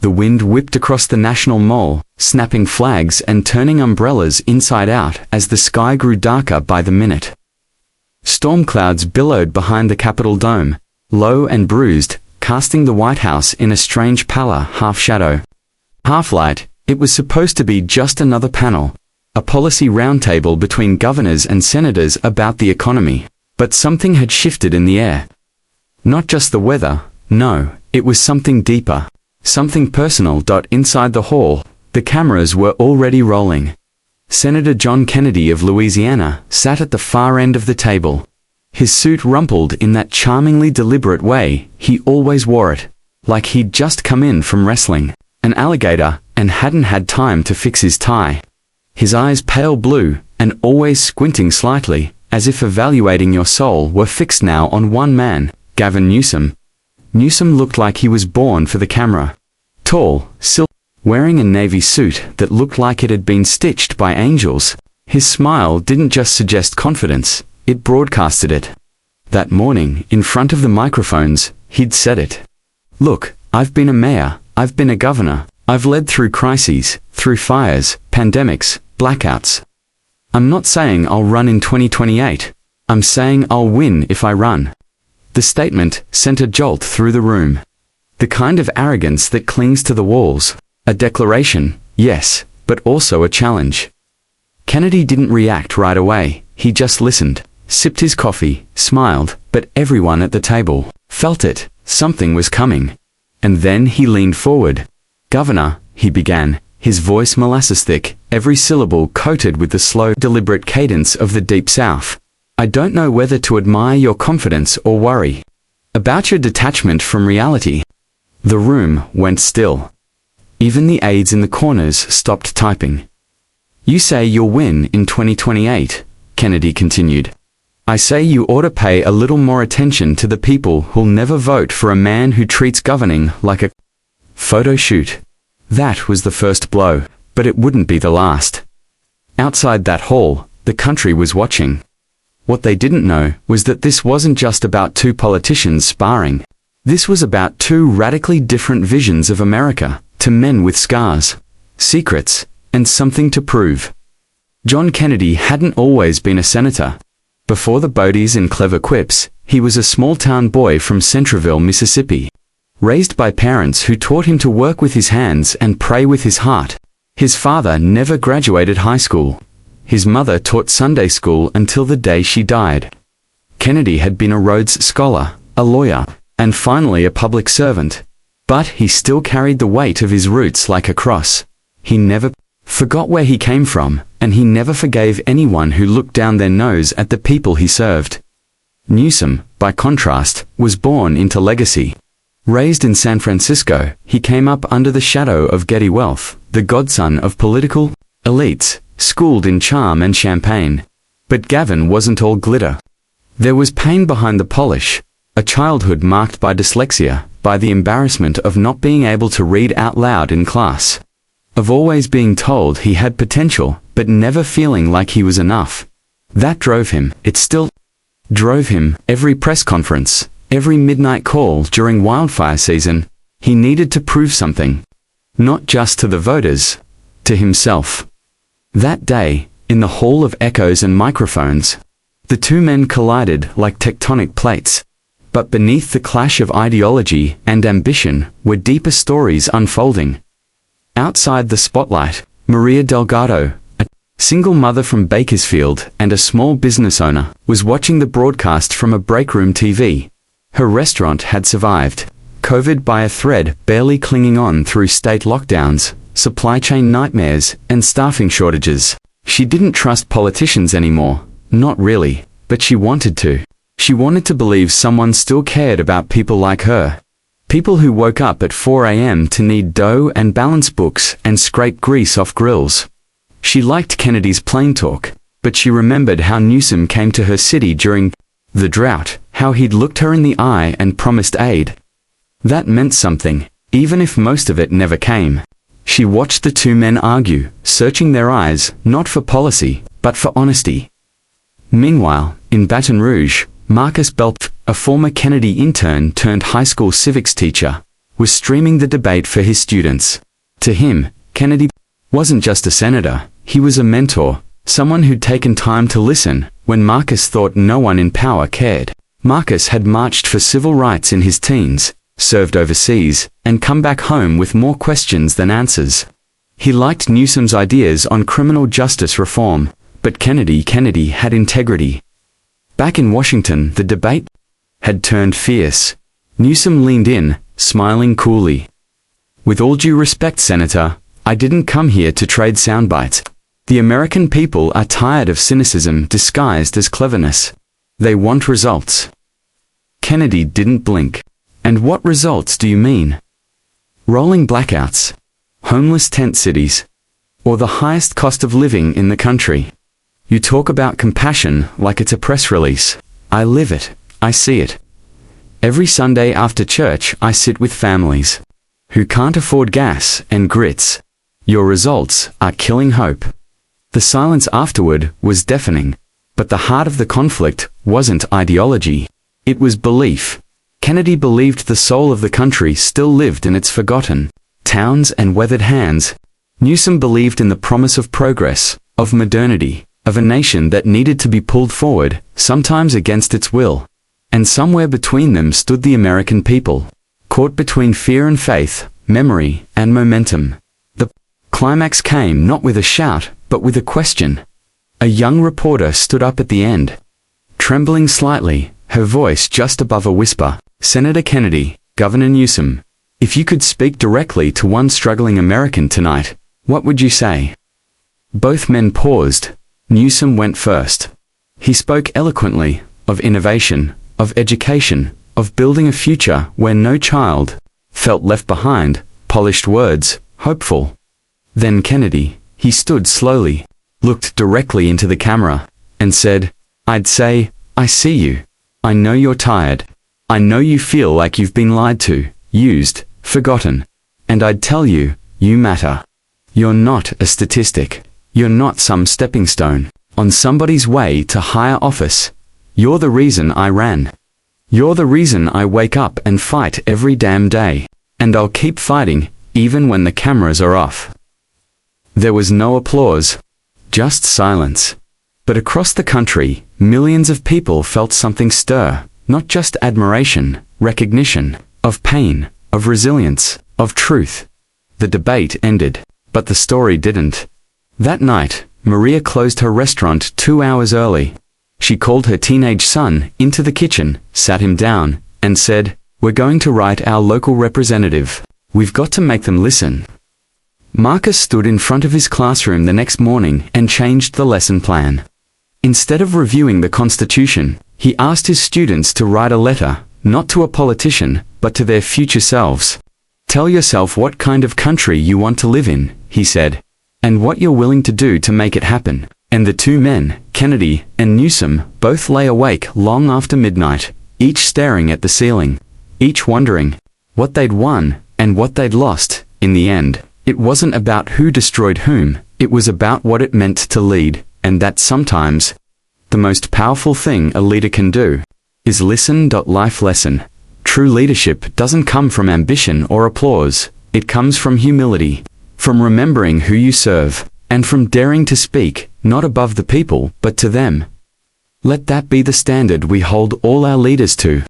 The wind whipped across the National Mall, snapping flags and turning umbrellas inside out as the sky grew darker by the minute. Storm clouds billowed behind the Capitol dome, low and bruised, casting the White House in a strange pallor, half-shadow, half-light. It was supposed to be just another panel, a policy roundtable between governors and senators about the economy. But something had shifted in the air. Not just the weather, no, it was something deeper, something personal. Inside the hall, the cameras were already rolling. Senator John Kennedy of Louisiana sat at the far end of the table. His suit rumpled in that charmingly deliberate way he always wore it, like he'd just come in from wrestling an alligator and hadn't had time to fix his tie. His eyes pale blue and always squinting slightly, as if evaluating your soul, were fixed now on one man, Gavin Newsom. Newsom looked like he was born for the camera. Tall, silk, wearing a navy suit that looked like it had been stitched by angels. His smile didn't just suggest confidence, it broadcasted it. That morning, in front of the microphones, he'd said it. "Look, I've been a mayor, I've been a governor, I've led through crises, through fires, pandemics, blackouts. I'm not saying I'll run in 2028. I'm saying I'll win if I run." The statement sent a jolt through the room. The kind of arrogance that clings to the walls. A declaration, yes, but also a challenge. Kennedy didn't react right away. He just listened, sipped his coffee, smiled, but everyone at the table felt it. Something was coming. And then he leaned forward. "Governor," he began, his voice molasses thick, every syllable coated with the slow, deliberate cadence of the Deep South. "I don't know whether to admire your confidence or worry about your detachment from reality." The room went still. Even the aides in the corners stopped typing. "You say you'll win in 2028, Kennedy continued. "I say you ought to pay a little more attention to the people who'll never vote for a man who treats governing like a photo shoot." That was the first blow, but it wouldn't be the last. Outside that hall, the country was watching. What they didn't know was that this wasn't just about two politicians sparring. This was about two radically different visions of America, two men with scars, secrets, and something to prove. John Kennedy hadn't always been a senator. Before the Bodies and clever quips, he was a small-town boy from Centreville, Mississippi, raised by parents who taught him to work with his hands and pray with his heart. His father never graduated high school. His mother taught Sunday school until the day she died. Kennedy had been a Rhodes Scholar, a lawyer, and finally a public servant. But he still carried the weight of his roots like a cross. He never forgot where he came from, and he never forgave anyone who looked down their nose at the people he served. Newsom, by contrast, was born into legacy. Raised in San Francisco, he came up under the shadow of Getty wealth, the godson of political elites, schooled in charm and champagne. But Gavin wasn't all glitter. There was pain behind the polish, a childhood marked by dyslexia, by the embarrassment of not being able to read out loud in class, of always being told he had potential, but never feeling like he was enough. That drove him. It still drove him. Every press conference, every midnight call during wildfire season, he needed to prove something. Not just to the voters, to himself. That day, in the hall of echoes and microphones, the two men collided like tectonic plates. But beneath the clash of ideology and ambition were deeper stories unfolding. Outside the spotlight, Maria Delgado, a single mother from Bakersfield and a small business owner, was watching the broadcast from a breakroom TV. Her restaurant had survived COVID by a thread, barely clinging on through state lockdowns, supply chain nightmares, and staffing shortages. She didn't trust politicians anymore, not really, but she wanted to. She wanted to believe someone still cared about people like her. People who woke up at 4 a.m. to knead dough and balance books and scrape grease off grills. She liked Kennedy's plain talk, but she remembered how Newsom came to her city during the drought, how he'd looked her in the eye and promised aid. That meant something, even if most of it never came. She watched the two men argue, searching their eyes, not for policy, but for honesty. Meanwhile, in Baton Rouge, Marcus Belt, a former Kennedy intern turned high school civics teacher, was streaming the debate for his students. To him, Kennedy wasn't just a senator, he was a mentor, someone who'd taken time to listen when Marcus thought no one in power cared. Marcus had marched for civil rights in his teens, served overseas, and come back home with more questions than answers. He liked Newsom's ideas on criminal justice reform, but Kennedy had integrity. Back in Washington, the debate had turned fierce. Newsom leaned in, smiling coolly. "With all due respect, Senator, I didn't come here to trade soundbites. The American people are tired of cynicism disguised as cleverness. They want results." Kennedy didn't blink. "And what results do you mean? Rolling blackouts? Homeless tent cities? Or the highest cost of living in the country? You talk about compassion like it's a press release. I live it. I see it. Every Sunday after church I sit with families who can't afford gas and grits. Your results are killing hope." The silence afterward was deafening, but the heart of the conflict wasn't ideology. It was belief. Kennedy believed the soul of the country still lived in its forgotten towns and weathered hands. Newsom believed in the promise of progress, of modernity, of a nation that needed to be pulled forward, sometimes against its will. And somewhere between them stood the American people, caught between fear and faith, memory and momentum. The climax came not with a shout, but with a question. A young reporter stood up at the end, trembling slightly, her voice just above a whisper. "Senator Kennedy, Governor Newsom, if you could speak directly to one struggling American tonight, what would you say?" Both men paused. Newsom went first. He spoke eloquently of innovation, of education, of building a future where no child felt left behind, polished words, hopeful. Then Kennedy, he stood slowly, looked directly into the camera, and said, "I'd say, I see you. I know you're tired. I know you feel like you've been lied to, used, forgotten. And I'd tell you, you matter. You're not a statistic. You're not some stepping stone on somebody's way to higher office. You're the reason I ran. You're the reason I wake up and fight every damn day. And I'll keep fighting, even when the cameras are off." There was no applause, just silence. But across the country, millions of people felt something stir, not just admiration, recognition, of pain, of resilience, of truth. The debate ended, but the story didn't. That night, Maria closed her restaurant 2 hours early. She called her teenage son into the kitchen, sat him down, and said, "We're going to write our local representative. We've got to make them listen." Marcus stood in front of his classroom the next morning and changed the lesson plan. Instead of reviewing the Constitution, he asked his students to write a letter, not to a politician, but to their future selves. "Tell yourself what kind of country you want to live in," he said, "and what you're willing to do to make it happen." And the two men, Kennedy and Newsom, both lay awake long after midnight, each staring at the ceiling, each wondering what they'd won and what they'd lost in the end. It wasn't about who destroyed whom, it was about what it meant to lead, and that sometimes the most powerful thing a leader can do is listen. Life lesson. True leadership doesn't come from ambition or applause, it comes from humility, from remembering who you serve, and from daring to speak, not above the people, but to them. Let that be the standard we hold all our leaders to.